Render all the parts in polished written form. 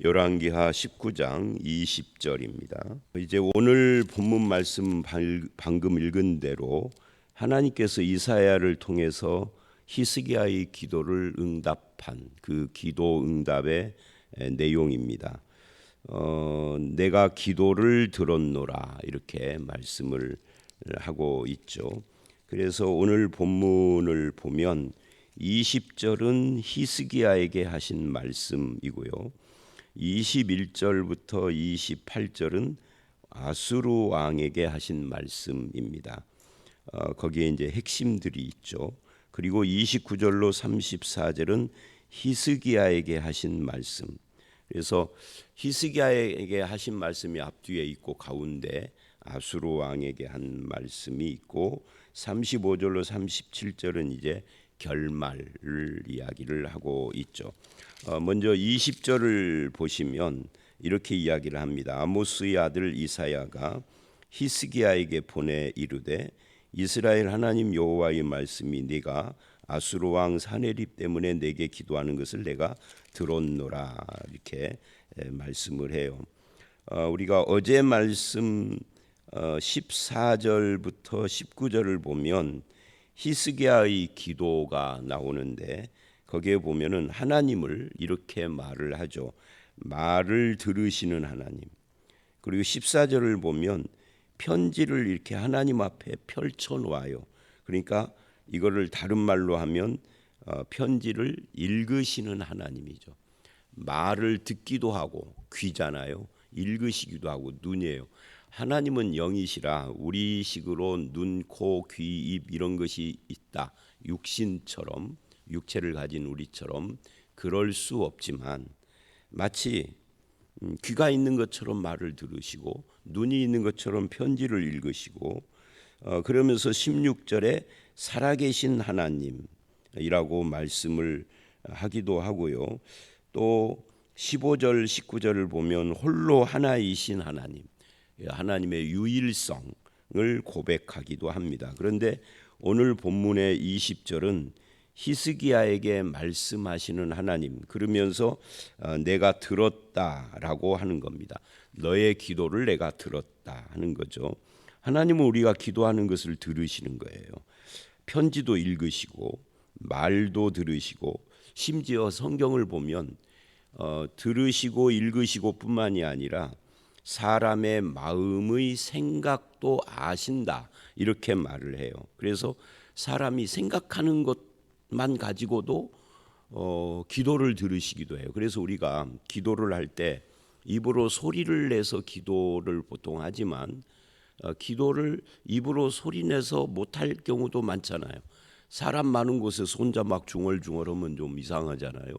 열왕기하 19장 20절입니다. 이제 오늘 본문 말씀 방금 읽은 대로 하나님께서 이사야를 통해서 히스기야의 기도를 응답한 그 기도 응답의 내용입니다. 내가 기도를 들었노라 이렇게 말씀을 하고 있죠. 그래서 오늘 본문을 보면 20절은 히스기야에게 하신 말씀이고요. 21절부터 28절은 아수르 왕에게 하신 말씀입니다. 거기에 이제 핵심들이 있죠. 그리고 29절로 34절은 히스기야에게 하신 말씀. 그래서 히스기야에게 하신 말씀이 앞뒤에 있고 가운데 아수르 왕에게 한 말씀이 있고 35절로 37절은 이제 결말을 이야기를 하고 있죠. 먼저 20절을 보시면 이렇게 이야기를 합니다. 아모스의 아들 이사야가 히스기야에게 보내 이르되 이스라엘 하나님 여호와의 말씀이 네가 아수르 왕 사네립 때문에 내게 기도하는 것을 내가 들었노라 이렇게 말씀을 해요. 우리가 어제 말씀 14절부터 19절을 보면 히스기야의 기도가 나오는데 거기에 보면은 하나님을 이렇게 말을 하죠. 말을 들으시는 하나님. 그리고 14절을 보면 편지를 이렇게 하나님 앞에 펼쳐 놓아요. 그러니까 이거를 다른 말로 하면 편지를 읽으시는 하나님이죠. 말을 듣기도 하고 귀잖아요. 읽으시기도 하고 눈이에요. 하나님은 영이시라 우리식으로 눈, 코, 귀, 입 이런 것이 있다. 육신처럼 육체를 가진 우리처럼 그럴 수 없지만 마치 귀가 있는 것처럼 말을 들으시고 눈이 있는 것처럼 편지를 읽으시고 그러면서 16절에 살아계신 하나님이라고 말씀을 하기도 하고요. 또 15절 19절을 보면 홀로 하나이신 하나님 하나님의 유일성을 고백하기도 합니다. 그런데 오늘 본문의 20절은 히스기야에게 말씀하시는 하나님 그러면서 내가 들었다라고 하는 겁니다. 너의 기도를 내가 들었다 하는 거죠. 하나님은 우리가 기도하는 것을 들으시는 거예요. 편지도 읽으시고 말도 들으시고 심지어 성경을 보면 들으시고 읽으시고 뿐만이 아니라 사람의 마음의 생각도 아신다 이렇게 말을 해요. 그래서 사람이 생각하는 것만 가지고도 기도를 들으시기도 해요. 그래서 우리가 기도를 할 때 입으로 소리를 내서 기도를 보통 하지만 기도를 입으로 소리 내서 못할 경우도 많잖아요. 사람 많은 곳에서 혼자 막 중얼중얼하면 좀 이상하잖아요.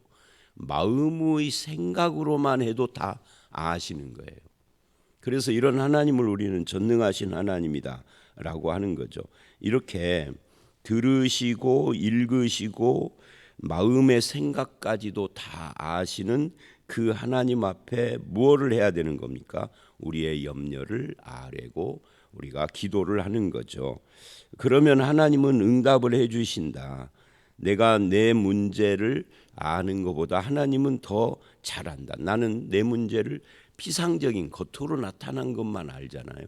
마음의 생각으로만 해도 다 아시는 거예요. 그래서 이런 하나님을 우리는 전능하신 하나님이다 라고 하는 거죠. 이렇게 들으시고 읽으시고 마음의 생각까지도 다 아시는 그 하나님 앞에 무엇을 해야 되는 겁니까? 우리의 염려를 아뢰고 우리가 기도를 하는 거죠. 그러면 하나님은 응답을 해 주신다. 내가 내 문제를 아는 것보다 하나님은 더 잘한다. 나는 내 문제를 피상적인 겉으로 나타난 것만 알잖아요.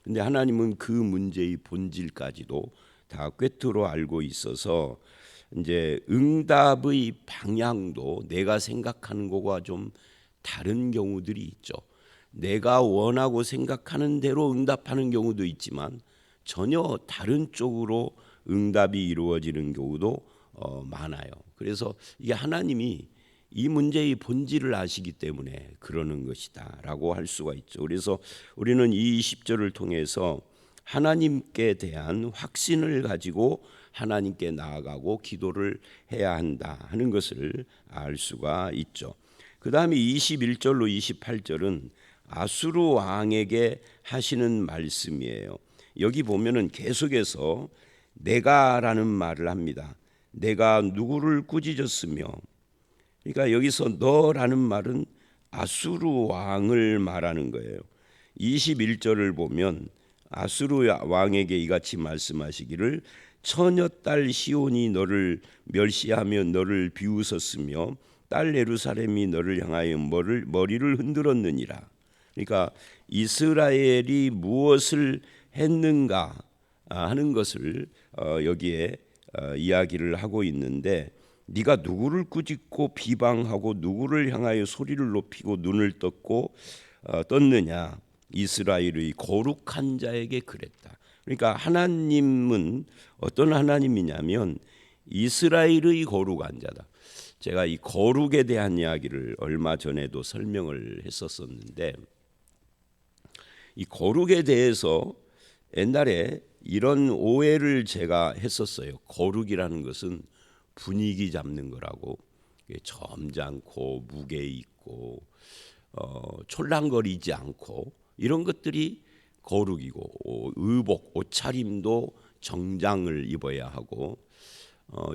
근데 하나님은 그 문제의 본질까지도 다 꿰뚫어 알고 있어서 이제 응답의 방향도 내가 생각하는 것과 좀 다른 경우들이 있죠. 내가 원하고 생각하는 대로 응답하는 경우도 있지만 전혀 다른 쪽으로 응답이 이루어지는 경우도 많아요. 그래서 이게 하나님이 이 문제의 본질을 아시기 때문에 그러는 것이다 라고 할 수가 있죠. 그래서 우리는 이 20절을 통해서 하나님께 대한 확신을 가지고 하나님께 나아가고 기도를 해야 한다 하는 것을 알 수가 있죠. 그 다음에 21절로 28절은 아수르 왕에게 하시는 말씀이에요. 여기 보면은 계속해서 내가라는 말을 합니다. 내가 누구를 꾸짖었으며 그러니까 여기서 너라는 말은 아수르 왕을 말하는 거예요. 21절을 보면 아수르 왕에게 이같이 말씀하시기를 처녀딸 시온이 너를 멸시하며 너를 비웃었으며 딸 예루살렘이 너를 향하여 머리를 흔들었느니라. 그러니까 이스라엘이 무엇을 했는가 하는 것을 여기에 이야기를 하고 있는데, 네가 누구를 꾸짖고 비방하고 누구를 향하여 소리를 높이고 눈을 떴느냐? 이스라엘의 거룩한 자에게 그랬다. 그러니까 하나님은 어떤 하나님이냐면 이스라엘의 거룩한 자다. 제가 이 거룩에 대한 이야기를 얼마 전에도 설명을 했었었는데, 이 거룩에 대해서 옛날에 이런 오해를 제가 했었어요. 거룩이라는 것은 분위기 잡는 거라고, 점잖고 무게 있고 촐랑거리지 않고 이런 것들이 거룩이고, 의복 옷차림도 정장을 입어야 하고,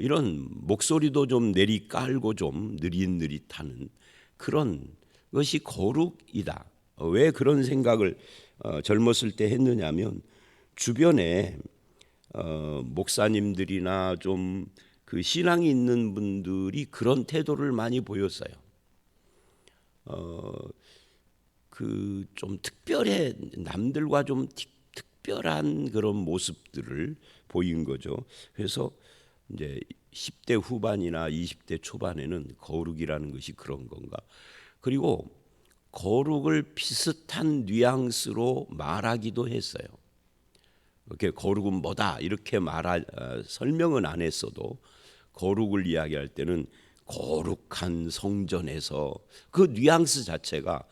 이런 목소리도 좀 내리 깔고 좀 느릿느릿하는 그런 것이 거룩이다. 왜 그런 생각을 젊었을 때 했느냐면, 주변에 목사님들이나 좀 그 신앙이 있는 분들이 그런 태도를 많이 보였어요. 그 좀 특별해, 남들과 좀 특별한 그런 모습들을 보인 거죠. 그래서 이제 10대 후반이나 20대 초반에는 거룩이라는 것이 그런 건가. 그리고 거룩을 비슷한 뉘앙스로 말하기도 했어요. 이렇게 거룩은 뭐다 이렇게 설명은 안 했어도 거룩을 이야기할 때는 거룩한 성전에서, 그 뉘앙스 자체가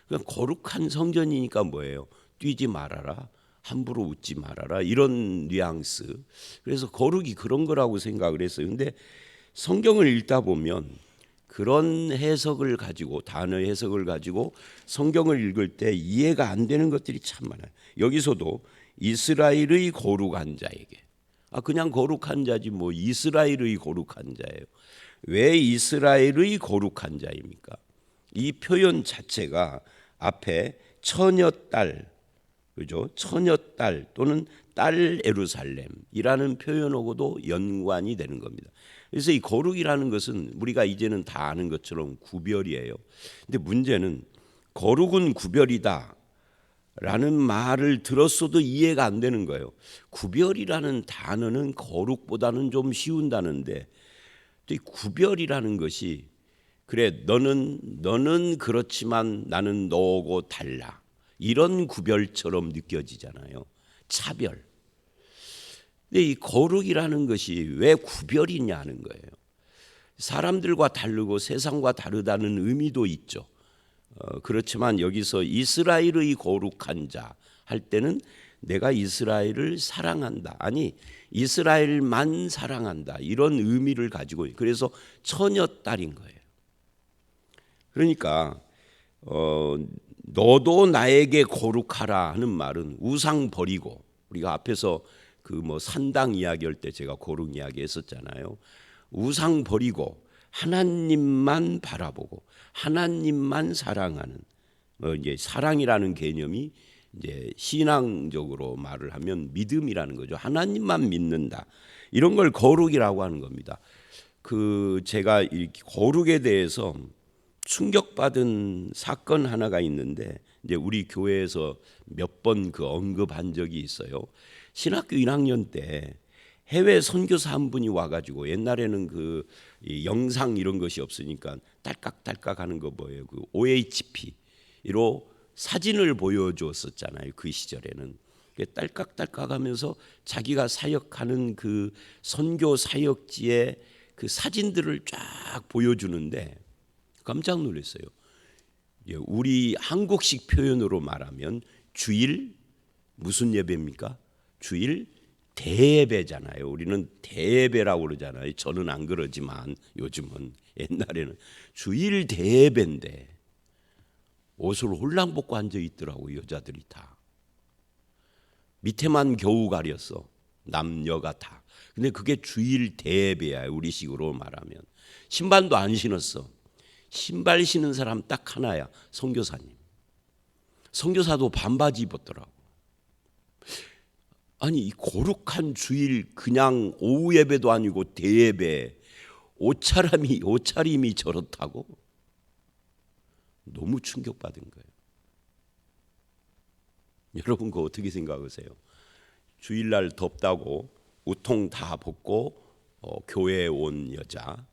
그냥 거룩한 성전이니까 뭐예요? 뛰지 말아라, 함부로 웃지 말아라, 이런 뉘앙스. 그래서 거룩이 그런 거라고 생각을 했어요. 근데 성경을 읽다 보면 그런 해석을 가지고, 단어 해석을 가지고 성경을 읽을 때 이해가 안 되는 것들이 참 많아요. 여기서도 이스라엘의 거룩한 자에게, 그냥 거룩한 자지 뭐 이스라엘의 거룩한 자예요. 왜 이스라엘의 거룩한 자입니까? 이 표현 자체가 앞에 처녀딸, 그죠? 처녀딸 또는 딸 예루살렘이라는 표현하고도 연관이 되는 겁니다. 그래서 이 거룩이라는 것은 우리가 이제는 다 아는 것처럼 구별이에요. 근데 문제는 거룩은 구별이다 라는 말을 들었어도 이해가 안 되는 거예요. 구별이라는 단어는 거룩보다는 좀 쉬운다는데, 이 구별이라는 것이, 그래 너는 그렇지만 나는 너하고 달라, 이런 구별처럼 느껴지잖아요. 차별. 근데 이 거룩이라는 것이 왜 구별이냐는 거예요. 사람들과 다르고 세상과 다르다는 의미도 있죠. 그렇지만 여기서 이스라엘의 거룩한 자 할 때는 내가 이스라엘을 사랑한다, 아니 이스라엘만 사랑한다, 이런 의미를 가지고, 그래서 처녀딸인 거예요. 그러니까 너도 나에게 거룩하라 하는 말은 우상 버리고, 우리가 앞에서 그 뭐 산당 이야기할 때 제가 거룩 이야기 했었잖아요. 우상 버리고 하나님만 바라보고 하나님만 사랑하는, 이제 사랑이라는 개념이 이제 신앙적으로 말을 하면 믿음이라는 거죠. 하나님만 믿는다, 이런 걸 거룩이라고 하는 겁니다. 그 제가 이 거룩에 대해서 충격받은 사건 하나가 있는데, 이제 우리 교회에서 몇 번 그 언급한 적이 있어요. 신학교 1학년 때 해외 선교사 한 분이 와가지고, 옛날에는 그 영상 이런 것이 없으니까 딸깍딸깍 하는 거 뭐예요? 그 OHP로 사진을 보여줬었잖아요. 그 시절에는 딸깍딸깍하면서 자기가 사역하는 그 선교 사역지의 그 사진들을 쫙 보여주는데 깜짝 놀랐어요. 우리 한국식 표현으로 말하면 주일 무슨 예배입니까? 주일 대예배잖아요. 우리는 대예배라고 그러잖아요. 저는 안 그러지만 요즘은, 옛날에는 주일 대예배인데 옷을 홀랑 벗고 앉아 있더라고요. 여자들이 다. 밑에만 겨우 가렸어. 남녀가 다. 근데 그게 주일 대예배야, 우리식으로 말하면. 신발도 안 신었어. 신발 신은 사람 딱 하나야, 선교사님. 선교사도 반바지 입었더라고. 아니 이 거룩한 주일, 그냥 오후 예배도 아니고 대예배, 옷차림이 저렇다고 너무 충격받은 거예요. 여러분 그거 어떻게 생각하세요? 주일날 덥다고 우통 다 벗고 교회에 온 여자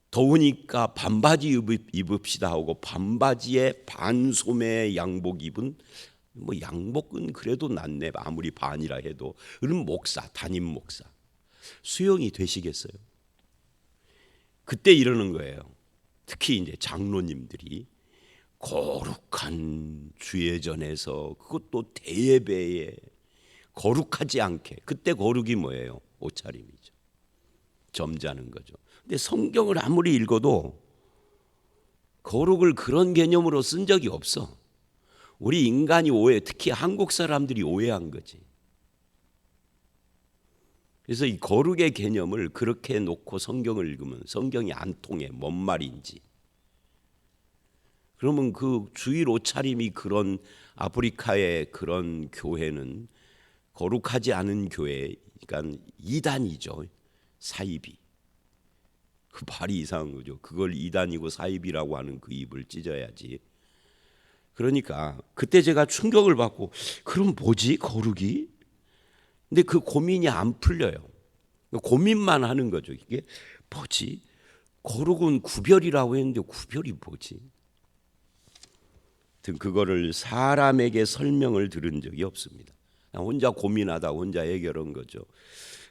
더우니까 반바지 입읍시다 하고 반바지에 반소매 양복 입은 뭐 양복은 그래도 낫네 아무리 반이라 해도 그런 목사 담임 목사 수용이 되시겠어요? 그때 이러는 거예요. 특히 이제 장로님들이 거룩한 주예전에서 그것도 대예배에 거룩하지 않게 그때 거룩이 뭐예요? 옷차림이죠. 점잖은 거죠. 근데 성경을 아무리 읽어도 거룩을 그런 개념으로 쓴 적이 없어. 우리 인간이 특히 한국 사람들이 오해한 거지. 그래서 이 거룩의 개념을 그렇게 놓고 성경을 읽으면 성경이 안 통해. 뭔 말인지. 그러면 그 주일 옷차림이 그런 아프리카의 그런 교회는 거룩하지 않은 교회, 그러니까 이단이죠. 사이비. 그 발이 이상한 거죠. 그걸 이단이고 사이비라고 하는 그 입을 찢어야지. 그러니까 그때 제가 충격을 받고 그럼 뭐지 거룩이? 근데 그 고민이 안 풀려요. 고민만 하는 거죠. 이게 뭐지? 거룩은 구별이라고 했는데 구별이 뭐지? 그거를 사람에게 설명을 들은 적이 없습니다. 혼자 고민하다 혼자 해결한 거죠.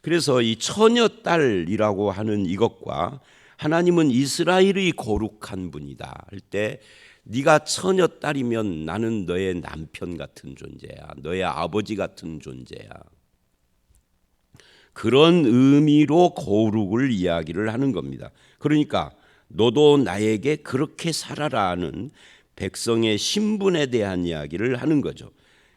그래서 이 처녀딸이라고 하는 이것과 하나님은 이스라엘의 거룩한 분이다 할 때 네가 처녀딸이면 나는 너의 남편 같은 존재야. 너의 아버지 같은 존재야. 그런 의미로 거룩을 이야기를 하는 겁니다. 그러니까 너도 나에게 그렇게 살아라는 백성의 신분에 대한 이야기를 하는 거죠.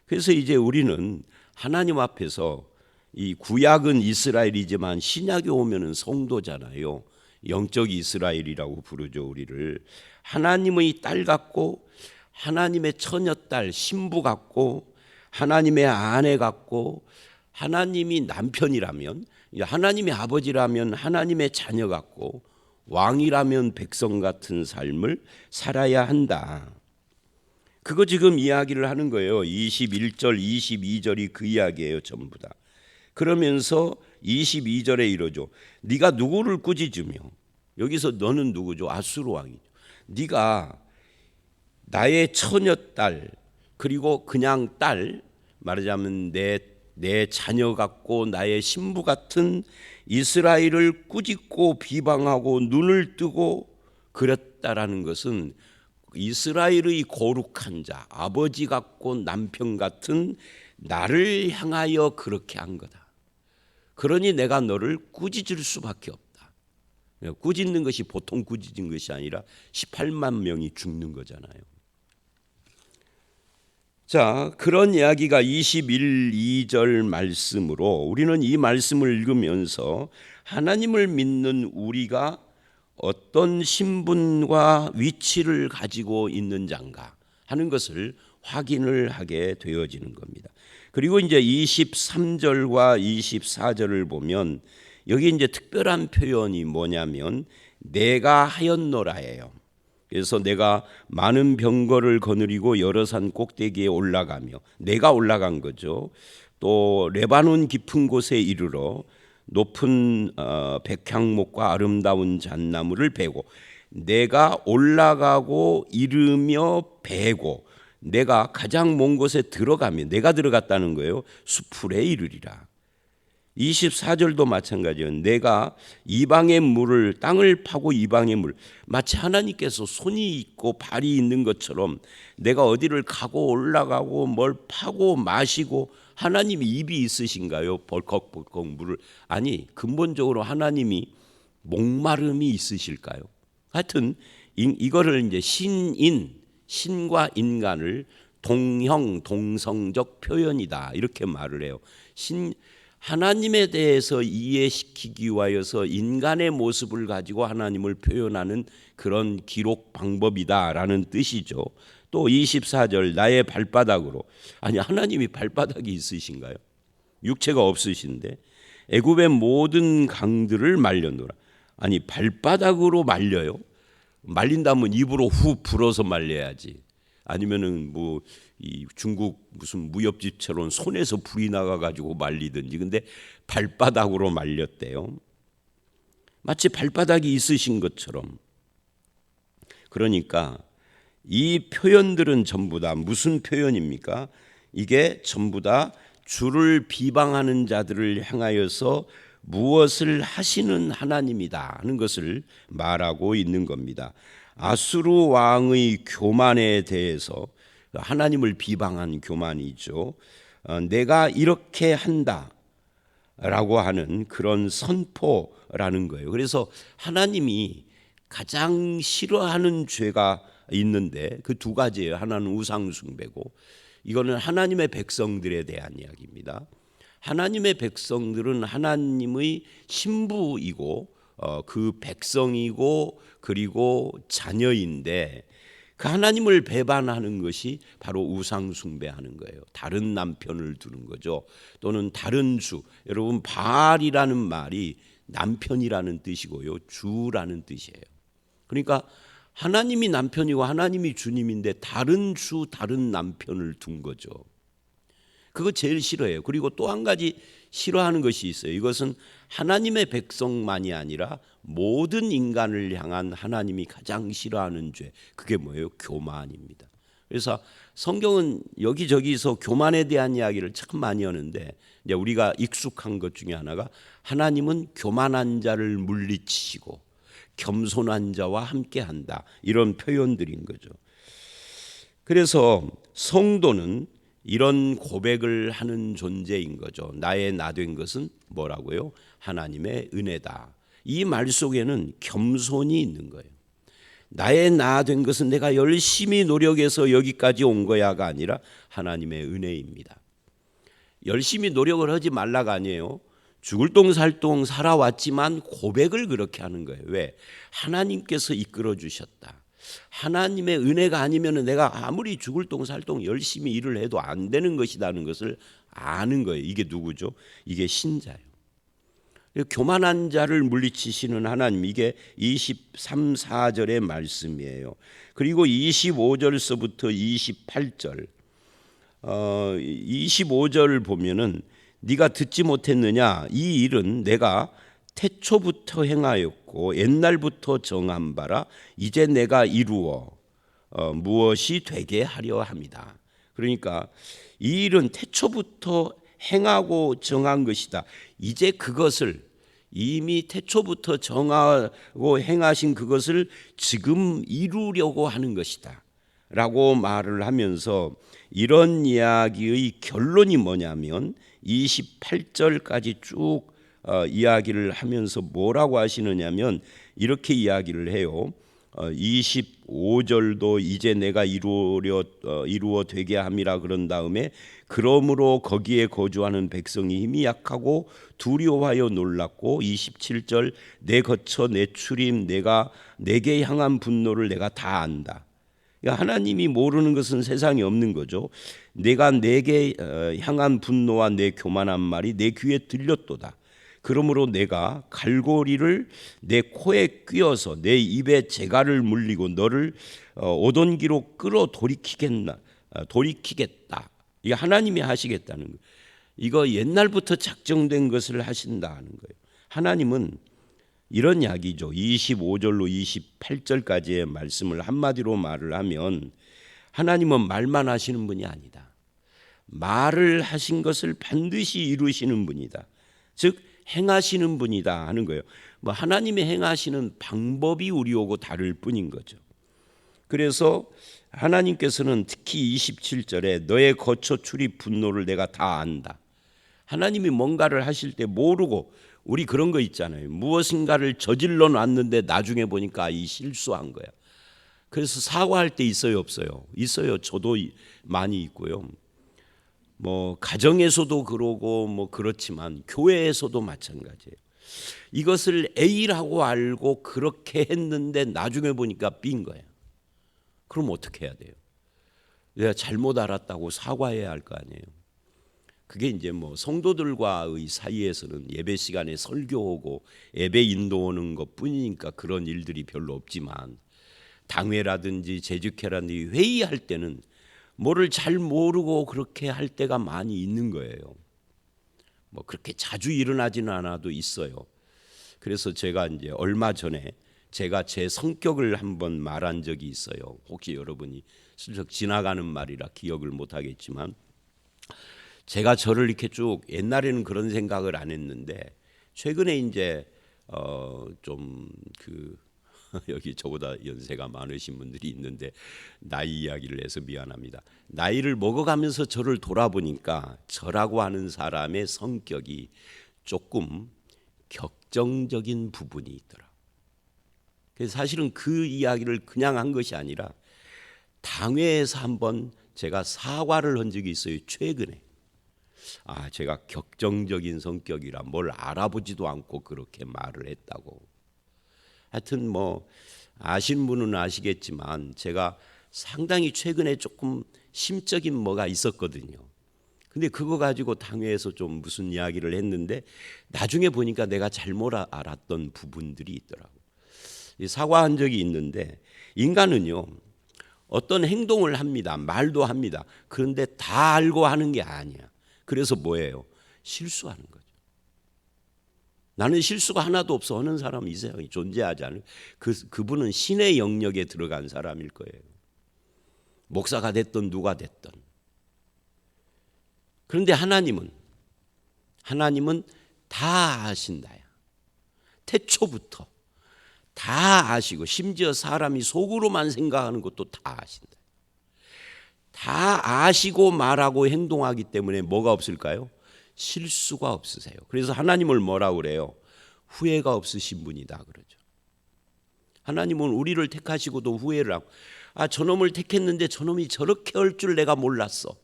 그래서 이제 우리는 하나님 앞에서 이 구약은 이스라엘이지만 신약에 오면은 성도잖아요. 영적 이스라엘이라고 부르죠, 우리를. 하나님의 딸 같고 하나님의 처녀딸 신부 같고 하나님의 아내 같고 하나님이 남편이라면 하나님의 아버지라면 하나님의 자녀 같고 왕이라면 백성 같은 삶을 살아야 한다. 그거 지금 이야기를 하는 거예요. 21절, 22절이 그 이야기예요, 전부 다. 그러면서 22절에 이러죠. 네가 누구를 꾸짖으며 여기서 너는 누구죠? 아수르 왕이죠. 네가 나의 처녀딸 그리고 그냥 딸 말하자면 내 자녀 같고 나의 신부 같은 이스라엘을 꾸짖고 비방하고 눈을 뜨고 그랬다라는 것은 이스라엘의 거룩한 자 아버지 같고 남편 같은 나를 향하여 그렇게 한 거다. 그러니 내가 너를 꾸짖을 수밖에 없다. 꾸짖는 것이 보통 꾸짖은 것이 아니라 18만 명이 죽는 거잖아요. 자, 그런 이야기가 21, 2절 말씀으로 우리는 이 말씀을 읽으면서 하나님을 믿는 우리가 어떤 신분과 위치를 가지고 있는 자인가 하는 것을 확인을 하게 되어지는 겁니다. 그리고 이제 23절과 24절을 보면 여기 이제 특별한 표현이 뭐냐면 내가 하였노라예요. 그래서 내가 많은 병거를 거느리고 여러 산 꼭대기에 올라가며 내가 올라간 거죠. 또 레바논 깊은 곳에 이르러 높은 백향목과 아름다운 잣나무를 베고 내가 올라가고 이르며 베고 내가 가장 먼 곳에 들어가며 내가 들어갔다는 거예요. 수풀에 이르리라. 24절도 마찬가지예요. 내가 이방의 물을 땅을 파고 이방의 물 마치 하나님께서 손이 있고 발이 있는 것처럼 내가 어디를 가고 올라가고 뭘 파고 마시고 하나님이 입이 있으신가요? 벌컥벌컥 물을 아니 근본적으로 하나님이 목마름이 있으실까요? 하여튼 이거를 이제 신과 인간을 동형 동성적 표현이다 이렇게 말을 해요. 하나님에 대해서 이해시키기 위하여서 인간의 모습을 가지고 하나님을 표현하는 그런 기록 방법이다라는 뜻이죠. 또 24절 나의 발바닥으로 아니 하나님이 발바닥이 있으신가요? 육체가 없으신데 애굽의 모든 강들을 말려놓으라. 아니 발바닥으로 말려요? 말린다면 입으로 후 불어서 말려야지. 아니면은 뭐 이 중국 무슨 무협지처럼 손에서 불이 나가 가지고 말리든지. 근데 발바닥으로 말렸대요. 마치 발바닥이 있으신 것처럼. 그러니까 이 표현들은 전부 다 무슨 표현입니까? 이게 전부 다 주를 비방하는 자들을 향하여서 무엇을 하시는 하나님이다 하는 것을 말하고 있는 겁니다. 아수르 왕의 교만에 대해서, 하나님을 비방한 교만이죠. 내가 이렇게 한다 라고 하는 그런 선포라는 거예요. 그래서 하나님이 가장 싫어하는 죄가 있는데 그 두 가지예요. 하나는 우상 숭배고, 이거는 하나님의 백성들에 대한 이야기입니다. 하나님의 백성들은 하나님의 신부이고 그 백성이고 그리고 자녀인데, 그 하나님을 배반하는 것이 바로 우상 숭배하는 거예요. 다른 남편을 두는 거죠. 또는 다른 주. 여러분 바알이라는 말이 남편이라는 뜻이고요, 주라는 뜻이에요. 그러니까 하나님이 남편이고 하나님이 주님인데 다른 주, 다른 남편을 둔 거죠. 그거 제일 싫어해요. 그리고 또 한 가지 싫어하는 것이 있어요. 이것은 하나님의 백성만이 아니라 모든 인간을 향한 하나님이 가장 싫어하는 죄. 그게 뭐예요? 교만입니다. 그래서 성경은 여기저기서 교만에 대한 이야기를 참 많이 하는데, 이제 우리가 익숙한 것 중에 하나가 하나님은 교만한 자를 물리치시고 겸손한 자와 함께한다, 이런 표현들인 거죠. 그래서 성도는 이런 고백을 하는 존재인 거죠. 나의 나 된 것은 뭐라고요? 하나님의 은혜다. 이 말 속에는 겸손이 있는 거예요. 나의 나 된 것은 내가 열심히 노력해서 여기까지 온 거야가 아니라 하나님의 은혜입니다. 열심히 노력을 하지 말라가 아니에요. 죽을 똥살똥 살아왔지만 고백을 그렇게 하는 거예요. 왜? 하나님께서 이끌어 주셨다. 하나님의 은혜가 아니면 내가 아무리 죽을 똥살똥 열심히 일을 해도 안 되는 것이라는 것을 아는 거예요. 이게 누구죠? 이게 신자예요. 교만한 자를 물리치시는 하나님, 이게 23, 4절의 말씀이에요. 그리고 25절서부터 28절, 25절 보면은 네가 듣지 못했느냐? 이 일은 내가 태초부터 행하였고 옛날부터 정한 바라 이제 내가 이루어 무엇이 되게 하려 합니다. 그러니까 이 일은 태초부터 행하고 정한 것이다. 이제 그것을, 이미 태초부터 정하고 행하신 그것을 지금 이루려고 하는 것이다 라고 말을 하면서, 이런 이야기의 결론이 뭐냐면 28절까지 쭉 이야기를 하면서 뭐라고 하시느냐면 이렇게 이야기를 해요. 25절도 이제 내가 이루어 되게 함이라 그런 다음에, 그러므로 거기에 거주하는 백성이 힘이 약하고 두려워하여 놀랐고, 27절 내 거처 내 출입 내가 내게 향한 분노를 내가 다 안다. 그러니까 하나님이 모르는 것은 세상에 없는 거죠. 내가 내게 향한 분노와 내 교만한 말이 내 귀에 들렸도다. 그러므로 내가 갈고리를 내 코에 꿰어서 내 입에 재갈을 물리고 너를 오돈기로 끌어 돌이키겠다. 이게 하나님이 하시겠다는 거예요. 이거 옛날부터 작정된 것을 하신다는 거예요. 하나님은 이런 이야기죠. 25절로 28절까지의 말씀을 한마디로 말을 하면, 하나님은 말만 하시는 분이 아니다. 말을 하신 것을 반드시 이루시는 분이다. 즉 행하시는 분이다 하는 거예요. 뭐 하나님이 행하시는 방법이 우리하고 다를 뿐인 거죠. 그래서 하나님께서는 특히 27절에 너의 거처 출입 분노를 내가 다 안다. 하나님이 뭔가를 하실 때 모르고, 우리 그런 거 있잖아요. 무엇인가를 저질러 놨는데 나중에 보니까 이 실수한 거야. 그래서 사과할 때 있어요, 없어요? 있어요. 저도 많이 있고요. 뭐 가정에서도 그러고 뭐 그렇지만 교회에서도 마찬가지예요. 이것을 A라고 알고 그렇게 했는데 나중에 보니까 B인 거예요. 그럼 어떻게 해야 돼요? 내가 잘못 알았다고 사과해야 할 거 아니에요. 그게 이제 뭐 성도들과의 사이에서는 예배 시간에 설교하고 예배 인도하는 것뿐이니까 그런 일들이 별로 없지만, 당회라든지 재직회라든지 회의할 때는 뭐를 잘 모르고 그렇게 할 때가 많이 있는 거예요. 뭐 그렇게 자주 일어나지는 않아도 있어요. 그래서 제가 이제 얼마 전에 제가 제 성격을 한번 말한 적이 있어요. 혹시 여러분이 슬쩍 지나가는 말이라 기억을 못 하겠지만, 제가 저를 이렇게 쭉, 옛날에는 그런 생각을 안 했는데 최근에 이제 좀 여기 저보다 연세가 많으신 분들이 있는데 나이 이야기를 해서 미안합니다. 나이를 먹어가면서 저를 돌아보니까 저라고 하는 사람의 성격이 조금 격정적인 부분이 있더라. 그래서 사실은 그 이야기를 그냥 한 것이 아니라 당회에서 한번 제가 사과를 한 적이 있어요. 최근에. 제가 격정적인 성격이라 뭘 알아보지도 않고 그렇게 말을 했다고. 하여튼 뭐 아시는 분은 아시겠지만 제가 상당히 최근에 조금 심적인 뭐가 있었거든요. 근데 그거 가지고 당회에서 좀 무슨 이야기를 했는데 나중에 보니까 내가 잘못 알았던 부분들이 있더라고. 사과한 적이 있는데, 인간은요 어떤 행동을 합니다. 말도 합니다. 그런데 다 알고 하는 게 아니야. 그래서 뭐예요? 실수하는 거죠. 나는 실수가 하나도 없어 하는 사람이 이 세상에 존재하지 않아요. 그분은 신의 영역에 들어간 사람일 거예요. 목사가 됐든 누가 됐든. 그런데 하나님은 다 아신다야. 태초부터 다 아시고, 심지어 사람이 속으로만 생각하는 것도 다 아신다. 다 아시고 말하고 행동하기 때문에 뭐가 없을까요? 실수가 없으세요. 그래서 하나님을 뭐라고 그래요? 후회가 없으신 분이다 그러죠. 하나님은 우리를 택하시고도 후회를 하고, 저놈을 택했는데 저놈이 저렇게 할 줄 내가 몰랐어.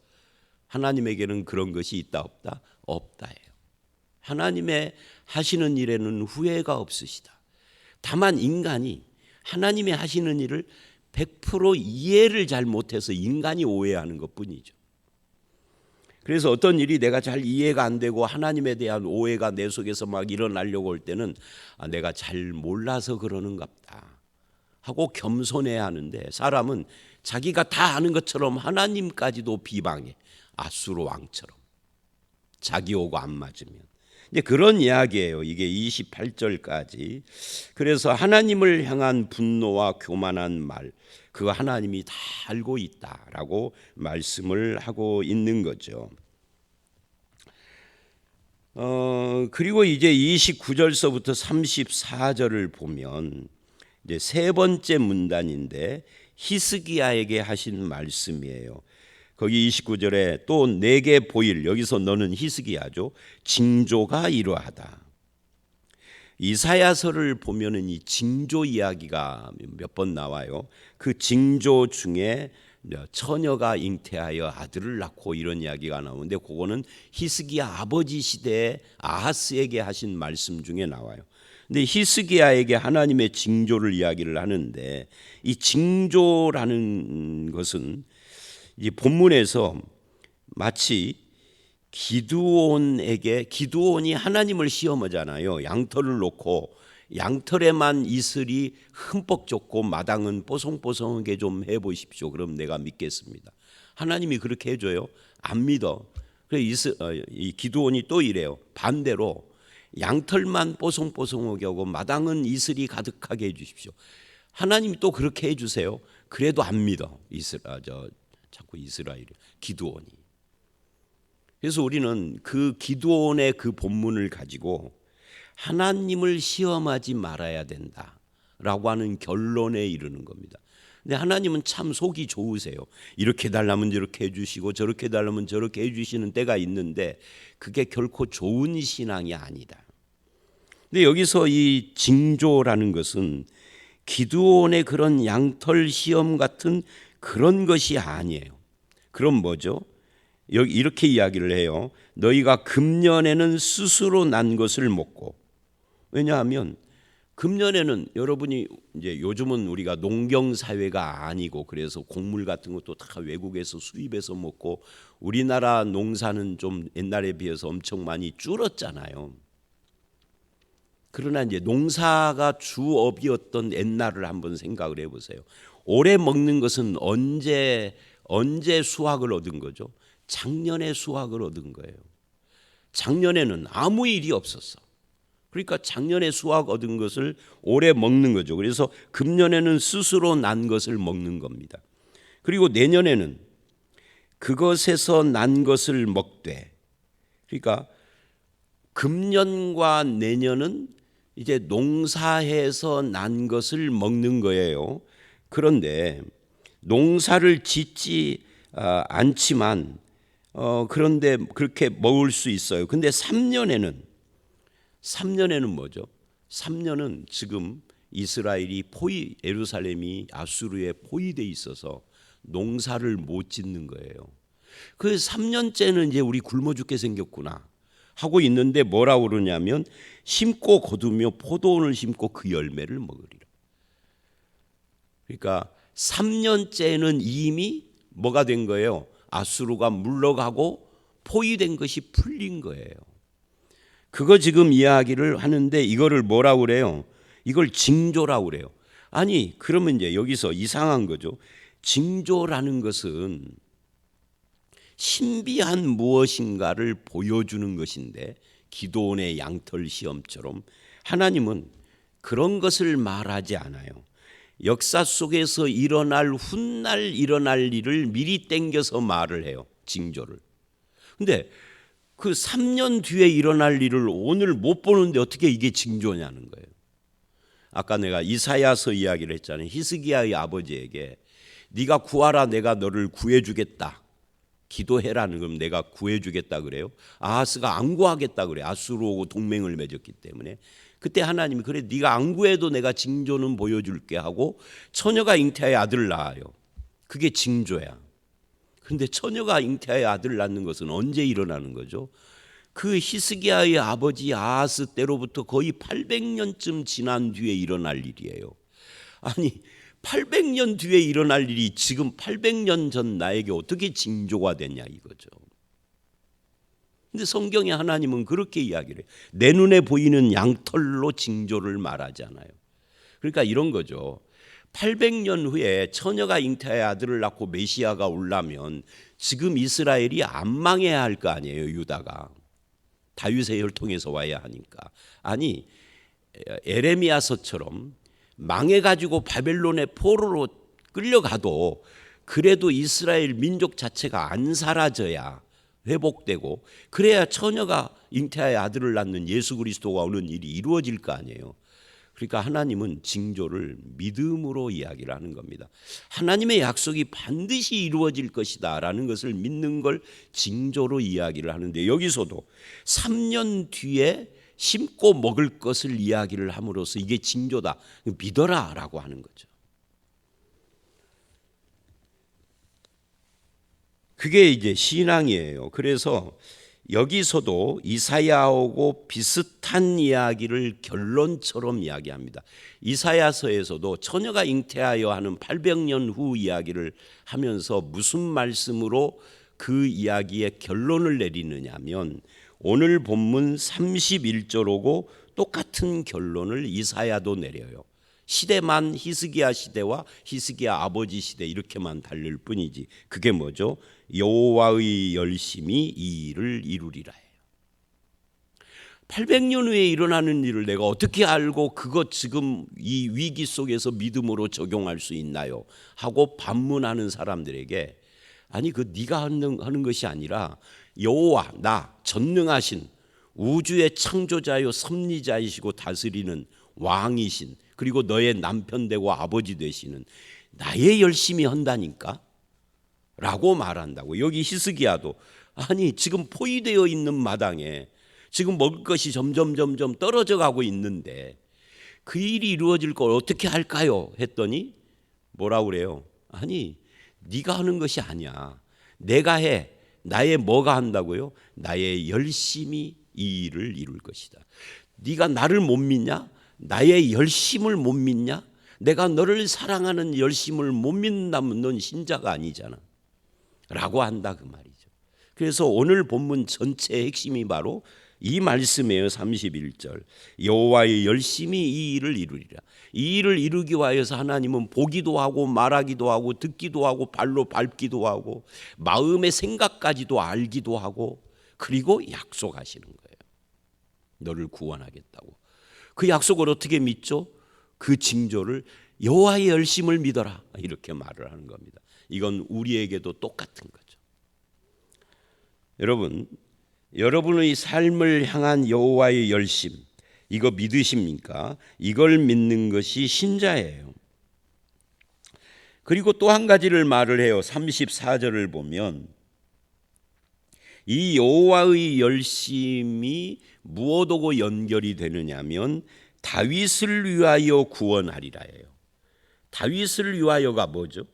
하나님에게는 그런 것이 있다 없다? 없다예요. 하나님의 하시는 일에는 후회가 없으시다. 다만 인간이 하나님의 하시는 일을 100% 이해를 잘 못해서 인간이 오해하는 것뿐이죠. 그래서 어떤 일이 내가 잘 이해가 안 되고 하나님에 대한 오해가 내 속에서 막 일어나려고 할 때는 내가 잘 몰라서 그러는갑다 하고 겸손해야 하는데, 사람은 자기가 다 아는 것처럼 하나님까지도 비방해. 아수르 왕처럼 자기 오고 안 맞으면. 이제 그런 이야기예요. 이게 28절까지. 그래서 하나님을 향한 분노와 교만한 말, 그거 하나님이 다 알고 있다라고 말씀을 하고 있는 거죠. 그리고 이제 29절서부터 34절을 보면 이제 세 번째 문단인데 히스기야에게 하신 말씀이에요. 거기 29절에 또 내게 보일, 여기서 너는 히스기야죠, 징조가 이러하다. 이사야서를 보면은 이 징조 이야기가 몇 번 나와요. 그 징조 중에 처녀가 잉태하여 아들을 낳고 이런 이야기가 나오는데, 그거는 히스기야 아버지 시대에 아하스에게 하신 말씀 중에 나와요. 근데 히스기야에게 하나님의 징조를 이야기를 하는데, 이 징조라는 것은 이 본문에서 마치 기드온이 하나님을 시험하잖아요. 양털을 놓고 양털에만 이슬이 흠뻑 젖고 마당은 뽀송뽀송하게 좀 해보십시오. 그럼 내가 믿겠습니다. 하나님이 그렇게 해줘요? 안 믿어. 이 기드온이 또 이래요. 반대로 양털만 뽀송뽀송하게 하고 마당은 이슬이 가득하게 해주십시오. 하나님이 또 그렇게 해주세요. 그래도 안 믿어. 자꾸 이스라엘 기드온이. 그래서 우리는 그 기드온의 그 본문을 가지고 하나님을 시험하지 말아야 된다라고 하는 결론에 이르는 겁니다. 근데 하나님은 참 속이 좋으세요. 이렇게 달라면 이렇게 해주시고 저렇게 달라면 저렇게 해주시는 때가 있는데 그게 결코 좋은 신앙이 아니다. 근데 여기서 이 징조라는 것은 기드온의 그런 양털 시험 같은 그런 것이 아니에요. 그럼 뭐죠? 여기 이렇게 이야기를 해요. 너희가 금년에는 스스로 난 것을 먹고. 왜냐하면 금년에는 여러분이 이제 요즘은 우리가 농경 사회가 아니고 그래서 곡물 같은 것도 다 외국에서 수입해서 먹고 우리나라 농사는 좀 옛날에 비해서 엄청 많이 줄었잖아요. 그러나 이제 농사가 주업이었던 옛날을 한번 생각을 해보세요. 올해 먹는 것은 언제 수확을 얻은 거죠? 작년에 수확을 얻은 거예요. 작년에는 아무 일이 없었어. 그러니까 작년에 수확 얻은 것을 올해 먹는 거죠. 그래서 금년에는 스스로 난 것을 먹는 겁니다. 그리고 내년에는 그것에서 난 것을 먹되, 그러니까 금년과 내년은 이제 농사해서 난 것을 먹는 거예요. 그런데 농사를 짓지 않지만 그런데 그렇게 먹을 수 있어요. 근데 3년에는 뭐죠? 3년은 지금 이스라엘이 예루살렘이 아수르에 포위돼 있어서 농사를 못 짓는 거예요. 그 3년째는 이제 우리 굶어 죽게 생겼구나 하고 있는데 뭐라고 그러냐면 심고 거두며 포도원을 심고 그 열매를 먹으리라. 그러니까 3년째는 이미 뭐가 된 거예요? 아수르가 물러가고 포위된 것이 풀린 거예요. 그거 지금 이야기를 하는데 이거를 뭐라고 그래요? 이걸 징조라고 그래요. 아니 그러면 이제 여기서 이상한 거죠. 징조라는 것은 신비한 무엇인가를 보여주는 것인데 기도원의 양털 시험처럼 하나님은 그런 것을 말하지 않아요. 역사 속에서 일어날 훗날 일어날 일을 미리 땡겨서 말을 해요. 징조를. 근데 그 3년 뒤에 일어날 일을 오늘 못 보는데 어떻게 이게 징조냐는 거예요. 아까 내가 이사야서 이야기를 했잖아요. 히스기야의 아버지에게 네가 구하라 내가 너를 구해주겠다. 기도해라는 건 내가 구해주겠다 그래요. 아하스가 안 구하겠다 그래. 아수르하고 동맹을 맺었기 때문에. 그때 하나님이 그래 네가 안 구해도 내가 징조는 보여줄게 하고 처녀가 잉태하여 아들을 낳아요. 그게 징조야. 그런데 처녀가 잉태하여 아들을 낳는 것은 언제 일어나는 거죠? 그 히스기야의 아버지 아하스 때로부터 거의 800년쯤 지난 뒤에 일어날 일이에요. 아니 800년 뒤에 일어날 일이 지금 800년 전 나에게 어떻게 징조가 됐냐 이거죠. 근데 성경에 하나님은 그렇게 이야기를 해요. 내 눈에 보이는 양털로 징조를 말하지 않아요. 그러니까 이런 거죠. 800년 후에 처녀가 잉태하여 아들을 낳고 메시아가 올라면 지금 이스라엘이 안 망해야 할 거 아니에요. 유다가 다윗의 혈통에서 와야 하니까. 아니 에레미야서처럼 망해가지고 바벨론의 포로로 끌려가도 그래도 이스라엘 민족 자체가 안 사라져야 회복되고 그래야 처녀가 잉태하여 아들을 낳는 예수 그리스도가 오는 일이 이루어질 거 아니에요. 그러니까 하나님은 징조를 믿음으로 이야기를 하는 겁니다. 하나님의 약속이 반드시 이루어질 것이다 라는 것을 믿는 걸 징조로 이야기를 하는데 여기서도 3년 뒤에 심고 먹을 것을 이야기를 함으로써 이게 징조다. 믿어라 라고 하는 거죠. 그게 이제 신앙이에요. 그래서 여기서도 이사야하고 비슷한 이야기를 결론처럼 이야기합니다. 이사야서에서도 처녀가 잉태하여 하는 800년 후 이야기를 하면서 무슨 말씀으로 그 이야기의 결론을 내리느냐면 오늘 본문 31절 오고 똑같은 결론을 이사야도 내려요. 시대만 히스기야 시대와 히스기야 아버지 시대 이렇게만 다를 뿐이지. 그게 뭐죠? 여호와의 열심이 이 일을 이루리라 해요. 800년 후에 일어나는 일을 내가 어떻게 알고 그것 지금 이 위기 속에서 믿음으로 적용할 수 있나요? 하고 반문하는 사람들에게 아니 그 네가 하는 것이 아니라 여호와 나 전능하신 우주의 창조자요 섭리자이시고 다스리는 왕이신 그리고 너의 남편 되고 아버지 되시는 나의 열심히 한다니까 라고 말한다고. 여기 히스기야도 아니 지금 포위되어 있는 마당에 지금 먹을 것이 점점 떨어져 가고 있는데 그 일이 이루어질 걸 어떻게 할까요? 했더니 뭐라고 그래요? 아니 네가 하는 것이 아니야. 내가 해. 나의 뭐가 한다고요? 나의 열심히 이 일을 이룰 것이다. 네가 나를 못 믿냐? 나의 열심을 못 믿냐? 내가 너를 사랑하는 열심을 못 믿는다면 넌 신자가 아니잖아 라고 한다 그 말이죠. 그래서 오늘 본문 전체의 핵심이 바로 이 말씀이에요. 31절 여호와의 열심이 이 일을 이루리라. 이 일을 이루기 위하여서 하나님은 보기도 하고 말하기도 하고 듣기도 하고 발로 밟기도 하고 마음의 생각까지도 알기도 하고 그리고 약속하시는 거예요. 너를 구원하겠다고. 그 약속을 어떻게 믿죠? 그 징조를 여호와의 열심을 믿어라 이렇게 말을 하는 겁니다. 이건 우리에게도 똑같은 거죠. 여러분의 삶을 향한 여호와의 열심 이거 믿으십니까? 이걸 믿는 것이 신자예요. 그리고 또 한 가지를 말을 해요. 34절을 보면 이 여호와의 열심이 무엇하고 연결이 되느냐면 다윗을 위하여 구원하리라예요. 다윗을 위하여가 뭐죠?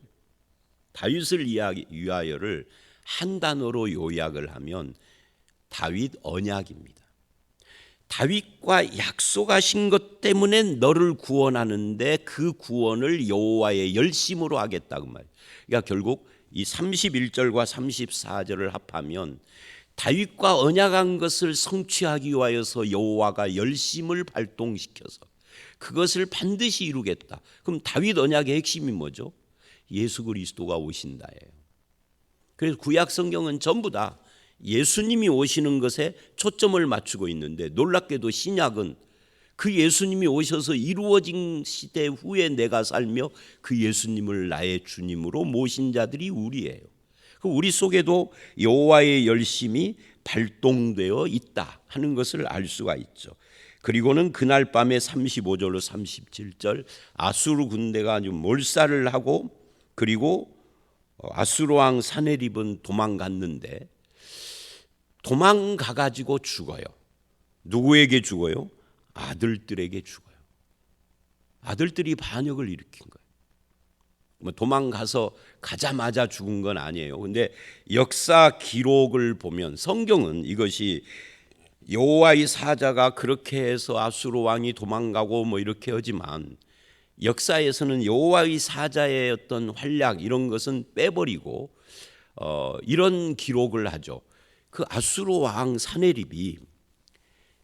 다윗을 위하여를 한 단어로 요약을 하면 다윗 언약입니다. 다윗과 약속하신 것 때문에 너를 구원하는데 그 구원을 여호와의 열심으로 하겠다 그 말. 그러니까 결국 이 31절과 34절을 합하면 다윗과 언약한 것을 성취하기 위하여서 여호와가 열심을 발동시켜서 그것을 반드시 이루겠다. 그럼 다윗 언약의 핵심이 뭐죠? 예수 그리스도가 오신다예요. 그래서 구약 성경은 전부 다 예수님이 오시는 것에 초점을 맞추고 있는데 놀랍게도 신약은 그 예수님이 오셔서 이루어진 시대 후에 내가 살며 그 예수님을 나의 주님으로 모신 자들이 우리예요. 우리 속에도 여호와의 열심이 발동되어 있다 하는 것을 알 수가 있죠. 그리고는 그날 밤에 35절로 37절 아수르 군대가 아주 몰살을 하고 그리고 아수르 왕 사네립은 도망갔는데 도망가가지고 죽어요. 누구에게 죽어요? 아들들에게 죽어요. 아들들이 반역을 일으킨 거예요. 도망가서 가자마자 죽은 건 아니에요. 근데 역사 기록을 보면 성경은 이것이 여호와의 사자가 그렇게 해서 아수르 왕이 도망가고 이렇게 하지만 역사에서는 여호와의 사자의 어떤 활약 이런 것은 빼버리고 이런 기록을 하죠. 그 아수르 왕 사네립이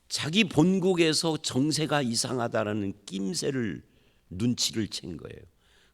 자기 본국에서 정세가 이상하다라는 낌새를 눈치를 챈 거예요.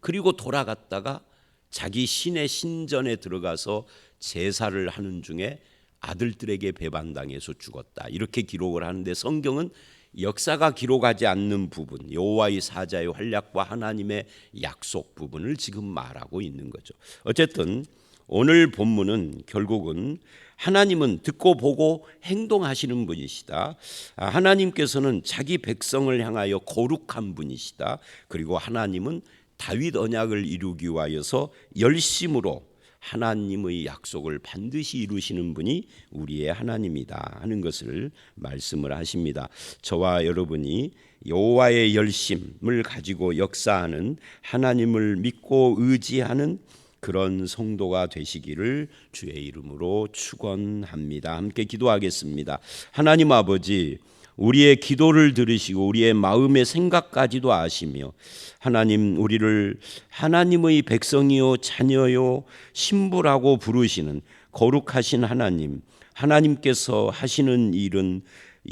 그리고 돌아갔다가 자기 신의 신전에 들어가서 제사를 하는 중에 아들들에게 배반당해서 죽었다. 이렇게 기록을 하는데 성경은 역사가 기록하지 않는 부분, 여호와의 사자의 활약과 하나님의 약속 부분을 지금 말하고 있는 거죠. 어쨌든 오늘 본문은 결국은 하나님은 듣고 보고 행동하시는 분이시다. 하나님께서는 자기 백성을 향하여 거룩한 분이시다. 그리고 하나님은 다윗 언약을 이루기 위하여서 열심으로 하나님의 약속을 반드시 이루시는 분이 우리의 하나님이다 하는 것을 말씀을 하십니다. 저와 여러분이 여호와의 열심을 가지고 역사하는 하나님을 믿고 의지하는 그런 성도가 되시기를 주의 이름으로 축원합니다. 함께 기도하겠습니다. 하나님 아버지, 우리의 기도를 들으시고 우리의 마음의 생각까지도 아시며 하나님 우리를 하나님의 백성이요 자녀요 신부라고 부르시는 거룩하신 하나님, 하나님께서 하시는 일은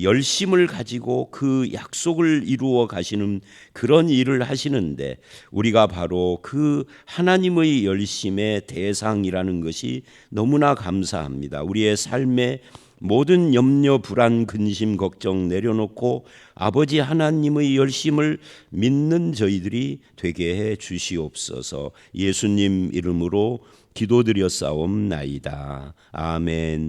열심을 가지고 그 약속을 이루어 가시는 그런 일을 하시는데 우리가 바로 그 하나님의 열심의 대상이라는 것이 너무나 감사합니다. 우리의 삶에 모든 염려, 불안, 근심, 걱정 내려놓고 아버지 하나님의 열심을 믿는 저희들이 되게 해 주시옵소서. 예수님 이름으로 기도드렸사옵나이다. 아멘.